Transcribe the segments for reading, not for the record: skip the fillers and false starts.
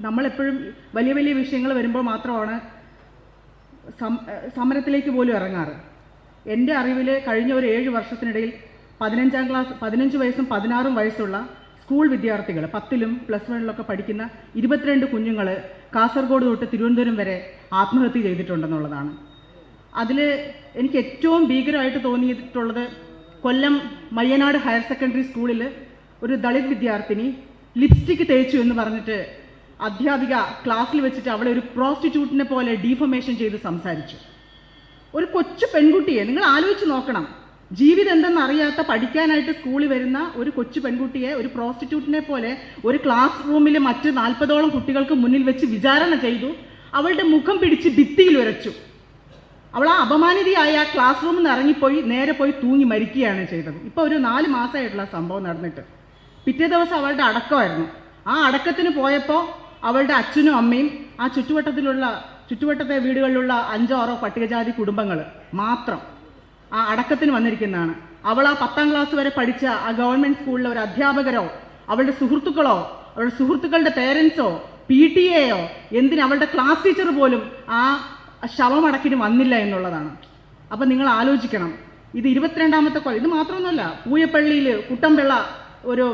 നമ്മളെപ്പോഴും വലിയ വലിയ വിഷയങ്ങൾ വരുമ്പോൾ മാത്രമാണ് സമരത്തിലേക്ക് പോലും ഇറങ്ങാറ്. എൻ്റെ അറിവിൽ കഴിഞ്ഞ ഒരു 7 വർഷത്തിനിടയിൽ 15 വയസ്സും 16 വയസ്സുള്ള സ്കൂൾ വിദ്യാർത്ഥികൾ 10ലും +1 പഠിക്കുന്ന 22 കുഞ്ഞുങ്ങൾ കാസർഗോഡ് തൊട്ട് തിരുവനന്തപുരം വരെ ആത്മഹത്യ ചെയ്തിട്ടുണ്ടെന്നുള്ളതാണ്. അതിൽ എനിക്ക് ഏറ്റവും ഭീകരമായിട്ട് തോന്നിയിട്ടുള്ളത് കൊല്ലം മയ്യനാട് ഹയർ സെക്കൻഡറി സ്കൂളിൽ ഒരു ദളിത് വിദ്യാർത്ഥിനി ലിപ്സ്റ്റിക്ക് തേച്ചു എന്ന് പറഞ്ഞിട്ട് അധ്യാപിക ക്ലാസ്സിൽ വെച്ചിട്ട് അവളെ ഒരു പ്രോസ്റ്റിറ്റ്യൂട്ടിനെ പോലെ ഡീഫമേഷൻ ചെയ്ത് സംസാരിച്ചു. ഒരു കൊച്ചു പെൺകുട്ടിയെ നിങ്ങൾ ആലോചിച്ച് നോക്കണം. ജീവിതം എന്തെന്ന് അറിയാത്ത പഠിക്കാനായിട്ട് സ്കൂളിൽ വരുന്ന ഒരു കൊച്ചു പെൺകുട്ടിയെ ഒരു പ്രോസ്റ്റിറ്റ്യൂട്ടിനെ പോലെ ഒരു ക്ലാസ് റൂമിൽ മറ്റ് 40ഓളം കുട്ടികൾക്ക് മുന്നിൽ വെച്ച് വിചാരണ ചെയ്തു. അവളുടെ മുഖം പിടിച്ച് ഭിത്തിയിൽ ഉരച്ചു. അവൾ ആ അപമാനിതയായ ക്ലാസ് റൂമിൽ നിന്ന് ഇറങ്ങിപ്പോയി നേരെ പോയി തൂങ്ങി മരിക്കുകയാണ് ചെയ്തത്. ഇപ്പോൾ ഒരു 4 മാസമായിട്ടുള്ള സംഭവം നടന്നിട്ട്. പിറ്റേ ദിവസം അവളുടെ അടക്കമായിരുന്നു. ആ അടക്കത്തിന് പോയപ്പോൾ അവളുടെ അച്ഛനും അമ്മയും ആ ചുറ്റുവട്ടത്തെ വീടുകളിലുള്ള 5-6 പട്ടികജാതി കുടുംബങ്ങൾ മാത്രം ആ അടക്കത്തിന് വന്നിരിക്കുന്നതാണ്. അവൾ ആ 10ാം ക്ലാസ് വരെ പഠിച്ച ആ ഗവൺമെൻറ് സ്കൂളിലെ ഒരു അധ്യാപകരോ അവളുടെ സുഹൃത്തുക്കളോ അവളുടെ സുഹൃത്തുക്കളുടെ പേരൻസോ PTA എന്തിന് അവളുടെ ക്ലാസ് ടീച്ചർ പോലും ആ ശവമടക്കിന് വന്നില്ല എന്നുള്ളതാണ്. അപ്പം നിങ്ങൾ ആലോചിക്കണം, ഇത് 22ാമത്തെ കൊല്ലം. ഇത് മാത്രമൊന്നുമല്ല, പൂയപ്പള്ളിയിൽ കുട്ടമ്പിള്ള ഒരു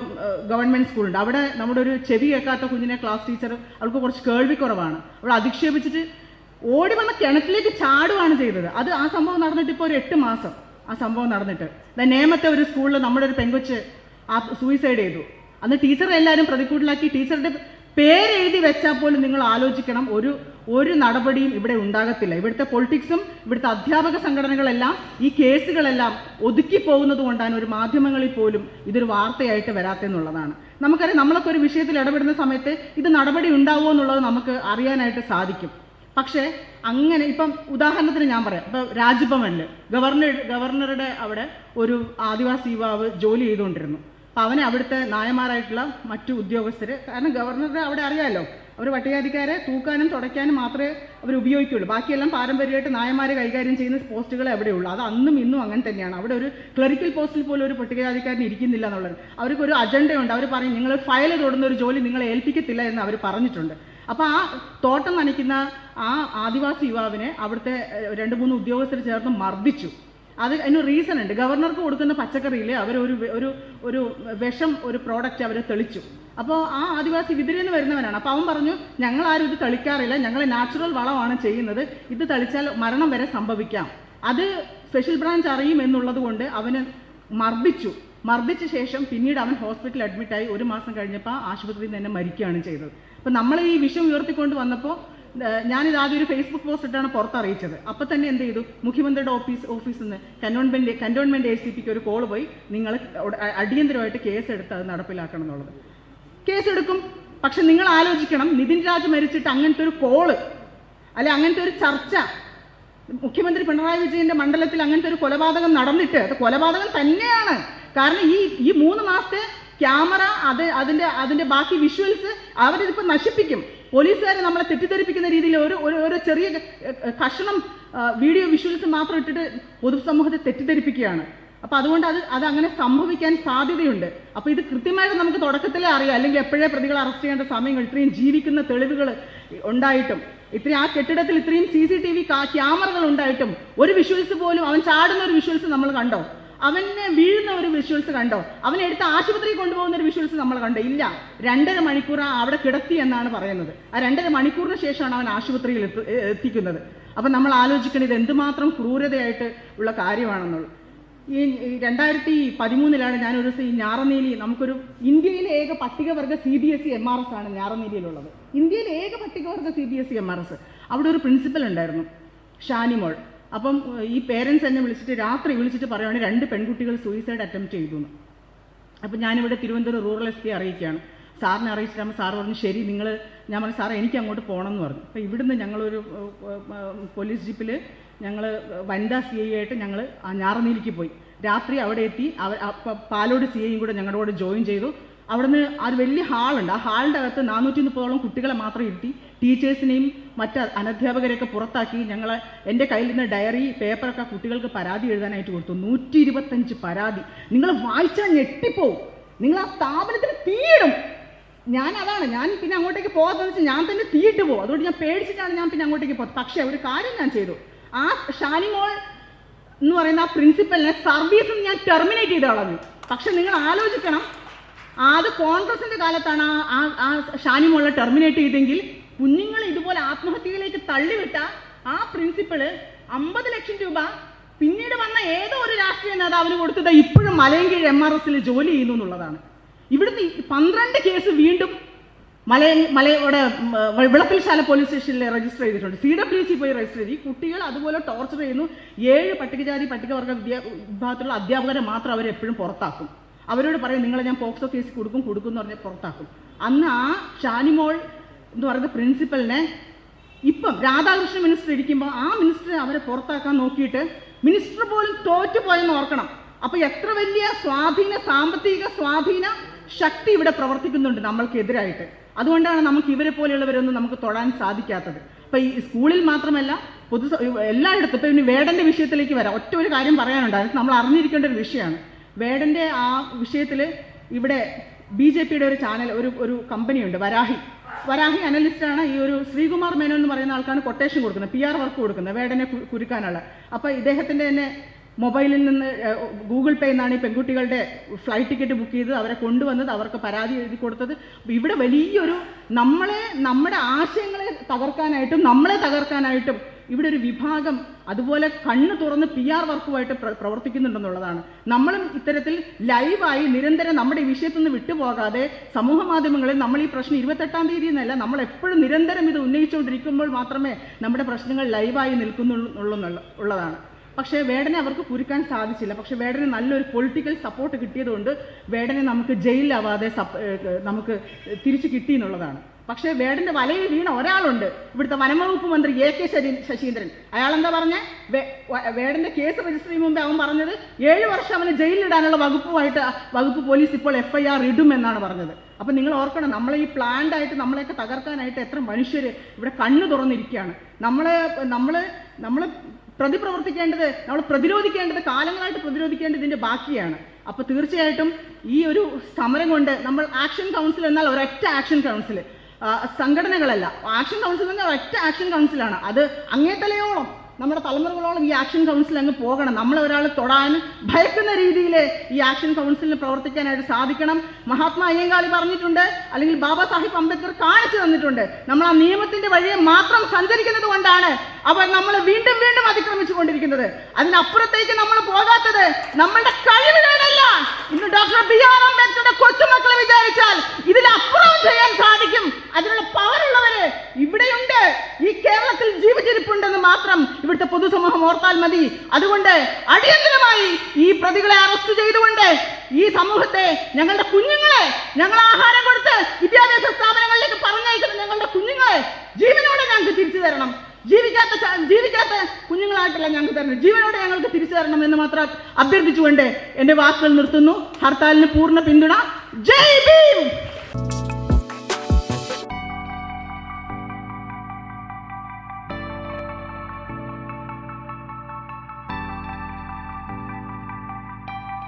ഗവൺമെൻറ് സ്കൂളുണ്ട്. അവിടെ നമ്മുടെ ഒരു ചെവി കേൾക്കാത്ത കുഞ്ഞിനെ ക്ലാസ് ടീച്ചർ, അവൾക്ക് കുറച്ച് കേൾവിക്കുറവാണ്, അവൾ അധിക്ഷേപിച്ചിട്ട് ഓടി വന്ന കിണറ്റിലേക്ക് ചാടുകയാണ് ചെയ്തത്. അത് ആ സംഭവം നടന്നിട്ട് ഇപ്പോൾ ഒരു 8 മാസം ആ സംഭവം നടന്നിട്ട്. നേമത്തെ ഒരു സ്കൂളിൽ നമ്മുടെ ഒരു പെങ്കൊച്ച് സൂയിസൈഡ് ചെയ്തു. അന്ന് ടീച്ചറെ എല്ലാവരും പ്രതിക്കൂട്ടിലാക്കി ടീച്ചറുടെ പേരെഴുതി വെച്ചാൽ പോലും നിങ്ങൾ ആലോചിക്കണം, ഒരു നടപടിയും ഇവിടെ ഉണ്ടാകത്തില്ല. ഇവിടുത്തെ പൊളിറ്റിക്സും ഇവിടുത്തെ അധ്യാപക സംഘടനകളെല്ലാം ഈ കേസുകളെല്ലാം ഒതുക്കി പോകുന്നത് കൊണ്ടാണ് ഒരു മാധ്യമങ്ങളിൽ പോലും ഇതൊരു വാർത്തയായിട്ട് വരാത്തെന്നുള്ളതാണ്. നമുക്കറിയാം, നമ്മളൊക്കെ ഒരു വിഷയത്തിൽ ഇടപെടുന്ന സമയത്ത് ഇത് നടപടി ഉണ്ടാവുമോ എന്നുള്ളത് നമുക്ക് അറിയാനായിട്ട് സാധിക്കും. പക്ഷേ അങ്ങനെ ഇപ്പം ഉദാഹരണത്തിന് ഞാൻ പറയാം, ഇപ്പം രാജ്ഭവനിൽ ഗവർണറുടെ അവിടെ ഒരു ആദിവാസി യുവാവ് ജോലി ചെയ്തുകൊണ്ടിരുന്നു. അപ്പം അവനെ അവിടുത്തെ നായന്മാരായിട്ടുള്ള മറ്റു ഉദ്യോഗസ്ഥർ, കാരണം ഗവർണറുടെ അവിടെ അറിയാമല്ലോ, അവർ പട്ടികജാതിക്കാരെ തൂക്കാനും തുടയ്ക്കാനും മാത്രമേ അവർ ഉപയോഗിക്കുകയുള്ളൂ. ബാക്കിയെല്ലാം പാരമ്പര്യമായിട്ട് നായന്മാരെ കൈകാര്യം ചെയ്യുന്ന പോസ്റ്റുകളെ അവിടെയുള്ളൂ. അത് അന്നും ഇന്നും അങ്ങനെ തന്നെയാണ്. അവിടെ ഒരു ക്ലറിക്കൽ പോസ്റ്റിൽ പോലും ഒരു പട്ടികജാതിക്കാരൻ ഇരിക്കുന്നില്ല എന്നുള്ളത്. അവർക്കൊരു അജണ്ടയുണ്ട്. അവർ പറയും നിങ്ങൾ ഫയൽ തൊടുന്ന ഒരു ജോലി നിങ്ങളെ ഏൽപ്പിക്കത്തില്ല എന്ന് അവർ പറഞ്ഞിട്ടുണ്ട്. അപ്പോൾ ആ തോട്ടം നനയ്ക്കുന്ന ആ ആദിവാസി യുവാവിനെ അവിടുത്തെ 2-3 ഉദ്യോഗസ്ഥർ ചേർന്ന് മർദ്ദിച്ചു. അതിന് റീസൺ ഉണ്ട്. ഗവർണർക്ക് കൊടുക്കുന്ന പച്ചക്കറിയിൽ അവർ ഒരു വിഷം ഒരു പ്രോഡക്റ്റ് അവർ തെളിച്ചു. അപ്പോൾ ആ ആദിവാസി വിതിരെന്ന് വരുന്നവനാണ്. അപ്പോൾ അവൻ പറഞ്ഞു, ഞങ്ങളാരും ഇത് തെളിക്കാറില്ല, ഞങ്ങൾ നാച്ചുറൽ വളമാണ് ചെയ്യുന്നത്, ഇത് തെളിച്ചാൽ മരണം വരെ സംഭവിക്കാം, അത് സ്പെഷ്യൽ ബ്രാഞ്ച് അറിയും എന്നുള്ളത് കൊണ്ട് അവന് മർദ്ദിച്ച ശേഷം പിന്നീട് അവൻ ഹോസ്പിറ്റലിൽ അഡ്മിറ്റായി. 1 മാസം കഴിഞ്ഞപ്പോൾ ആശുപത്രിയിൽ തന്നെ മരിക്കുകയാണ് ചെയ്തത്. അപ്പം നമ്മൾ ഈ വിഷയം ഉയർത്തിക്കൊണ്ട് വന്നപ്പോൾ ഞാനിത് ആദ്യം ഒരു ഫേസ്ബുക്ക് പോസ്റ്റ് ഇട്ടാണ് പുറത്തറിയിച്ചത്. അപ്പം തന്നെ എന്ത് ചെയ്തു, മുഖ്യമന്ത്രിയുടെ ഓഫീസിൽ നിന്ന് കന്റോൺമെന്റ് ACPക്ക് ഒരു കോൾ പോയി, നിങ്ങൾ അടിയന്തരമായിട്ട് കേസെടുത്ത് അത് നടപ്പിലാക്കണം എന്നുള്ളത്. കേസെടുക്കും. പക്ഷെ നിങ്ങൾ ആലോചിക്കണം, നിതിൻ രാജ് മരിച്ചിട്ട് അങ്ങനത്തെ ഒരു കോള് അല്ലെ അങ്ങനത്തെ ഒരു ചർച്ച മുഖ്യമന്ത്രി പിണറായി വിജയന്റെ മണ്ഡലത്തിൽ അങ്ങനത്തെ ഒരു കൊലപാതകം നടന്നിട്ട്, അത് കൊലപാതകം തന്നെയാണ്. കാരണം ഈ 3 മാസത്തെ ക്യാമറ അതിന്റെ ബാക്കി വിഷ്വൽസ് അവരിതിപ്പോൾ നശിപ്പിക്കും. പോലീസുകാരെ നമ്മളെ തെറ്റിദ്ധരിപ്പിക്കുന്ന രീതിയിൽ ഒരു ചെറിയ കഷണം വീഡിയോ വിഷ്വൽസ് മാത്രം ഇട്ടിട്ട് പൊതുസമൂഹത്തെ തെറ്റിദ്ധരിപ്പിക്കുകയാണ്. അപ്പം അതുകൊണ്ട് അത് അങ്ങനെ സംഭവിക്കാൻ സാധ്യതയുണ്ട്. അപ്പോൾ ഇത് കൃത്യമായിട്ട് നമുക്ക് തുടക്കത്തിലേ അറിയാം, അല്ലെങ്കിൽ എപ്പോഴേ പ്രതികളെ അറസ്റ്റ് ചെയ്യേണ്ട സമയങ്ങൾ, ഇത്രയും ജീവിക്കുന്ന തെളിവുകൾ ഉണ്ടായിട്ടും, ആ കെട്ടിടത്തിൽ ഇത്രയും CCTV ക്യാമറകൾ ഉണ്ടായിട്ടും ഒരു വിഷ്വൽസ് പോലും, അവൻ ചാടുന്ന ഒരു വിഷ്വൽസ് നമ്മൾ കണ്ടോ? അവനെ വീഴുന്ന ഒരു വിഷ്വൽസ് കണ്ടോ? അവനെ എടുത്ത് ആശുപത്രിയിൽ കൊണ്ടുപോകുന്ന ഒരു വിഷ്വൽസ് നമ്മൾ കണ്ടോ? ഇല്ല. 2.5 മണിക്കൂർ അവിടെ കിടത്തി എന്നാണ് പറയുന്നത്. ആ 2.5 മണിക്കൂറിന് ശേഷമാണ് അവൻ ആശുപത്രിയിൽ എത്തിക്കുന്നത്. അപ്പം നമ്മൾ ആലോചിക്കണം, ഇത് എന്തുമാത്രം ക്രൂരതയായിട്ട് ഉള്ള കാര്യമാണെന്നുള്ളത്. ഈ 2013 ഞാനൊരു ദിവസം ഈ ഞാറനീലി, നമുക്കൊരു ഇന്ത്യയിലെ ഏക പട്ടികവർഗ CBSE MRS ആണ് ഞാറനീലിയിലുള്ളത്. ഇന്ത്യയിലെ ഏക പട്ടികവർഗ CBSE MRS. അവിടെ ഒരു പ്രിൻസിപ്പൽ ഉണ്ടായിരുന്നു, ഷാനിമോൾ. അപ്പം ഈ പേരൻസ് എന്നെ രാത്രി വിളിച്ചിട്ട് പറയുകയാണ് 2 പെൺകുട്ടികൾ സൂയിസൈഡ് അറ്റംപ്റ്റ് ചെയ്തു എന്ന്. അപ്പം ഞാനിവിടെ തിരുവനന്തപുരം റൂറൽ SP അറിയിക്കുകയാണ്. സാറിനെ അറിയിച്ചിട്ടാകുമ്പോൾ സാർ പറഞ്ഞു, ശരി ഞാൻ പറഞ്ഞു, സാറേ എനിക്ക് അങ്ങോട്ട് പോകണം എന്ന് പറഞ്ഞു. അപ്പോൾ ഇവിടുന്ന് ഞങ്ങളൊരു പോലീസ് ജീപ്പിൽ ഞങ്ങൾ വനിതാ CI ആയിട്ട് ഞങ്ങൾ ഞാറനീലിക്ക് പോയി. രാത്രി അവിടെ എത്തി. പാലോട് CIയും കൂടെ ഞങ്ങളുടെ കൂടെ ജോയിൻ ചെയ്തു. അവിടുന്ന് ഒരു വലിയ ഹാളുണ്ട്. ആ ഹാളിൻ്റെ അകത്ത് 430ഓളം കുട്ടികളെ മാത്രം ഇരുത്തി ടീച്ചേഴ്സിനെയും മറ്റ് അനധ്യാപകരെയൊക്കെ പുറത്താക്കി. എൻ്റെ കയ്യിൽ നിന്ന് ഡയറി പേപ്പറൊക്കെ കുട്ടികൾക്ക് പരാതി എഴുതാനായിട്ട് കൊടുത്തു. 125 പരാതി. നിങ്ങൾ വായിച്ചാൽ ഞെട്ടിപ്പോവും. നിങ്ങൾ ആ സ്ഥാപനത്തിന് തീയിടും. ഞാൻ പിന്നെ അങ്ങോട്ടേക്ക് പോകാത്തതെന്ന് വെച്ചാൽ ഞാൻ തന്നെ തീയിട്ട് പോകും. അതുകൊണ്ട് ഞാൻ പേടിച്ചിട്ടാണ് ഞാൻ പിന്നെ അങ്ങോട്ടേക്ക് പോകുന്നത്. പക്ഷേ ഒരു കാര്യം ഞാൻ ചെയ്തു, ആ ഷാനിമോൾ എന്ന് പറയുന്ന ആ പ്രിൻസിപ്പലിനെ സർവീസിൽ ഞാൻ ടെർമിനേറ്റ് ചെയ്ത് കളഞ്ഞു. പക്ഷെ നിങ്ങൾ ആലോചിക്കണം, അത് കോൺഗ്രസിന്റെ കാലത്താണ് ആ ഷാനിമോളെ ടെർമിനേറ്റ് ചെയ്തെങ്കിൽ കുഞ്ഞുങ്ങൾ ഇതുപോലെ ആത്മഹത്യയിലേക്ക് തള്ളിവിട്ട ആ പ്രിൻസിപ്പള് 50 ലക്ഷം രൂപ പിന്നീട് വന്ന ഏതോ ഒരു രാഷ്ട്രീയ നേതാവിന് കൊടുത്തത് ഇപ്പോഴും മലയൻകീഴ് MRSൽ ജോലി ചെയ്യുന്നു എന്നുള്ളതാണ്. ഇവിടുത്തെ 12 കേസ് വീണ്ടും മലയോടെ വിളപ്പിൽശാല പോലീസ് സ്റ്റേഷനിൽ രജിസ്റ്റർ ചെയ്തിട്ടുണ്ട്. CWC പോയി രജിസ്റ്റർ ചെയ്ത് ഈ കുട്ടികൾ അതുപോലെ ടോർച്ചർ ചെയ്യുന്നു. 7 പട്ടികജാതി പട്ടികവർഗ വിഭാഗത്തിലുള്ള അധ്യാപകരെ മാത്രം അവരെ എപ്പോഴും പുറത്താക്കും. അവരോട് പറയും നിങ്ങളെ ഞാൻ പോക്സോ കേസ് കൊടുക്കും എന്ന് പറഞ്ഞ് പുറത്താക്കും. അന്ന് ആ ഷാനിമോൾ എന്ന് പറയുന്ന പ്രിൻസിപ്പലിനെ ഇപ്പം രാധാകൃഷ്ണ മിനിസ്റ്റർ ഇരിക്കുമ്പോൾ ആ മിനിസ്റ്റർ അവരെ പുറത്താക്കാൻ നോക്കിയിട്ട് മിനിസ്റ്റർ പോലും തോറ്റുപോയെന്ന് ഓർക്കണം. അപ്പൊ എത്ര വലിയ സാമ്പത്തിക സ്വാധീന ശക്തി ഇവിടെ പ്രവർത്തിക്കുന്നുണ്ട് നമ്മൾക്കെതിരായിട്ട്. അതുകൊണ്ടാണ് നമുക്ക് ഇവരെ പോലെയുള്ളവരൊന്നും നമുക്ക് തൊടാൻ സാധിക്കാത്തത്. അപ്പൊ ഈ സ്കൂളിൽ മാത്രമല്ല എല്ലായിടത്തും. ഇപ്പൊ ഇനി വേടന്റെ വിഷയത്തിലേക്ക് വരാം. ഒറ്റ ഒരു കാര്യം പറയാനുണ്ടായിരുന്നു, നമ്മൾ അറിഞ്ഞിരിക്കേണ്ട ഒരു വിഷയമാണ്. വേടന്റെ ആ വിഷയത്തിൽ ഇവിടെ BJPയുടെ ഒരു ചാനൽ, ഒരു കമ്പനിയുണ്ട്, വരാഹി അനലിസ്റ്റാണ്. ഈ ഒരു ശ്രീകുമാർ മേനോൻ എന്ന് പറയുന്ന ആൾക്കാണ് കൊട്ടേഷൻ കൊടുക്കുന്നത്, PR വർക്ക് കൊടുക്കുന്നത് വേടനെ കുരുക്കാനുള്ള. അപ്പൊ ഇദ്ദേഹത്തിന്റെ തന്നെ മൊബൈലിൽ നിന്ന് ഗൂഗിൾ പേ എന്നാണ് ഈ പെൺകുട്ടികളുടെ ഫ്ലൈറ്റ് ടിക്കറ്റ് ബുക്ക് ചെയ്ത് അവരെ കൊണ്ടുവന്നത്, അവർക്ക് പരാതി എഴുതി കൊടുത്തത്. ഇവിടെ വലിയൊരു നമ്മുടെ ആശയങ്ങളെ തകർക്കാനായിട്ടും നമ്മളെ തകർക്കാനായിട്ടും ഇവിടെ ഒരു വിഭാഗം അതുപോലെ കണ്ണ് തുറന്ന് PR വർക്കുമായിട്ട് പ്രവർത്തിക്കുന്നുണ്ടെന്നുള്ളതാണ്. നമ്മളും ഇത്തരത്തിൽ ലൈവായി നിരന്തരം നമ്മുടെ ഈ വിഷയത്തിൽ നിന്ന് വിട്ടുപോകാതെ സമൂഹ മാധ്യമങ്ങളിൽ നമ്മൾ ഈ പ്രശ്നം 28-ാം തീയതി എന്നല്ല, നമ്മൾ എപ്പോഴും നിരന്തരം ഇത് ഉന്നയിച്ചുകൊണ്ടിരിക്കുമ്പോൾ മാത്രമേ നമ്മുടെ പ്രശ്നങ്ങൾ ലൈവായി നിൽക്കുന്നുള്ളതാണ്. പക്ഷേ വേടനെ അവർക്ക് കുരുക്കാൻ സാധിച്ചില്ല. പക്ഷെ വേടന് നല്ലൊരു പൊളിറ്റിക്കൽ സപ്പോർട്ട് കിട്ടിയതുകൊണ്ട് വേടനെ നമുക്ക് ജയിലിലാവാതെ നമുക്ക് തിരിച്ചു കിട്ടി എന്നുള്ളതാണ്. പക്ഷേ വേടന്റെ വലയിൽ വീണ ഒരാളുണ്ട്, ഇവിടുത്തെ വനംവകുപ്പ് മന്ത്രി AK ശശീന്ദ്രൻ. അയാളെന്താ പറഞ്ഞ, വേടന്റെ കേസ് രജിസ്റ്റർ ചെയ്യും മുമ്പേ അവൻ പറഞ്ഞത് 7 വർഷം അവനെ ജയിലിലിടാനുള്ള വകുപ്പ് പോലീസ് ഇപ്പോൾ FIR ഇടുമെന്നാണ് പറഞ്ഞത്. അപ്പൊ നിങ്ങൾ ഓർക്കണം, നമ്മളെ ഈ പ്ലാൻഡ് ആയിട്ട് നമ്മളെയൊക്കെ തകർക്കാനായിട്ട് എത്ര മനുഷ്യര് ഇവിടെ കണ്ണു തുറന്നിരിക്കുകയാണ്. നമ്മള് പ്രതിപ്രവർത്തിക്കേണ്ടത്, നമ്മൾ പ്രതിരോധിക്കേണ്ടത്, കാലങ്ങളായിട്ട് പ്രതിരോധിക്കേണ്ടതിന്റെ ബാക്കിയാണ്. അപ്പൊ തീർച്ചയായിട്ടും ഈ ഒരു സമരം കൊണ്ട് നമ്മൾ ആക്ഷൻ കൗൺസിൽ എന്നാൽ ഒരൊറ്റ ആക്ഷൻ കൗൺസിൽ, സംഘടനകളല്ല. ആക്ഷൻ കൗൺസിൽ എന്നാൽ ഒരൊറ്റ ആക്ഷൻ കൗൺസിലാണ്. അത് അങ്ങേത്തലയോളം നമ്മുടെ തലമുറകളോളം ഈ ആക്ഷൻ കൗൺസിൽ അങ്ങ് പോകണം. നമ്മളെ ഒരാൾ തൊടാൻ ഭയക്കുന്ന രീതിയിൽ ഈ ആക്ഷൻ കൗൺസിലിന് പ്രവർത്തിക്കാനായിട്ട് സാധിക്കണം. മഹാത്മാ അയ്യങ്കാളി പറഞ്ഞിട്ടുണ്ട്, അല്ലെങ്കിൽ ബാബാ സാഹിബ് അംബേദ്കർ കാണിച്ചു തന്നിട്ടുണ്ട്. നമ്മൾ ആ നിയമത്തിന്റെ വഴിയെ മാത്രം സഞ്ചരിക്കുന്നത് കൊണ്ടാണ് അവർ നമ്മൾ വീണ്ടും വീണ്ടും അതിക്രമിച്ചു കൊണ്ടിരിക്കുന്നത്. അതിനപ്പുറത്തേക്ക് നമ്മൾ പോകാത്തത് നമ്മളുടെ കഴിവിനല്ല. ഇന്ന് ഡോക്ടർ BR അംബേദ്കറുടെ കൊച്ചുമക്കളെ വിചാരിച്ചാൽ ഇതിലപ്പുറം ചെയ്യാൻ സാധിക്കും. അതിനുള്ള പവറുള്ളവര് ഇവിടെയുണ്ട്, ഈ കേരളത്തിൽ ജീവിച്ചിരിപ്പുണ്ടെന്ന് മാത്രം ഇവിടുത്തെ പൊതുസമൂഹം ഓർത്താൽ മതി. അതുകൊണ്ട് അടിയന്തരമായി ഈ പ്രതികളെ അറസ്റ്റ് ചെയ്തുകൊണ്ട് ഈ സമൂഹത്തെ, ഞങ്ങളുടെ കുഞ്ഞുങ്ങളെ, ഞങ്ങൾ ആഹാരം കൊടുത്ത് വിദ്യാഭ്യാസ സ്ഥാപനങ്ങളിലേക്ക് പറഞ്ഞയക്കുന്ന ഞങ്ങളുടെ കുഞ്ഞുങ്ങളെ ജീവനോടെ ഞങ്ങൾക്ക് തിരിച്ചു തരണം. ജീവിക്കാത്ത കുഞ്ഞുങ്ങളായിട്ടല്ല ഞങ്ങൾക്ക് തരണം, ജീവനോടെ ഞങ്ങൾക്ക് തിരിച്ചു തരണം എന്ന് മാത്രം അഭ്യർത്ഥിച്ചുകൊണ്ട് എന്റെ വാക്കുകൾ നിർത്തുന്നു. ഹർത്താലിന് പൂർണ്ണ പിന്തുണ. ജയ് ഭീം.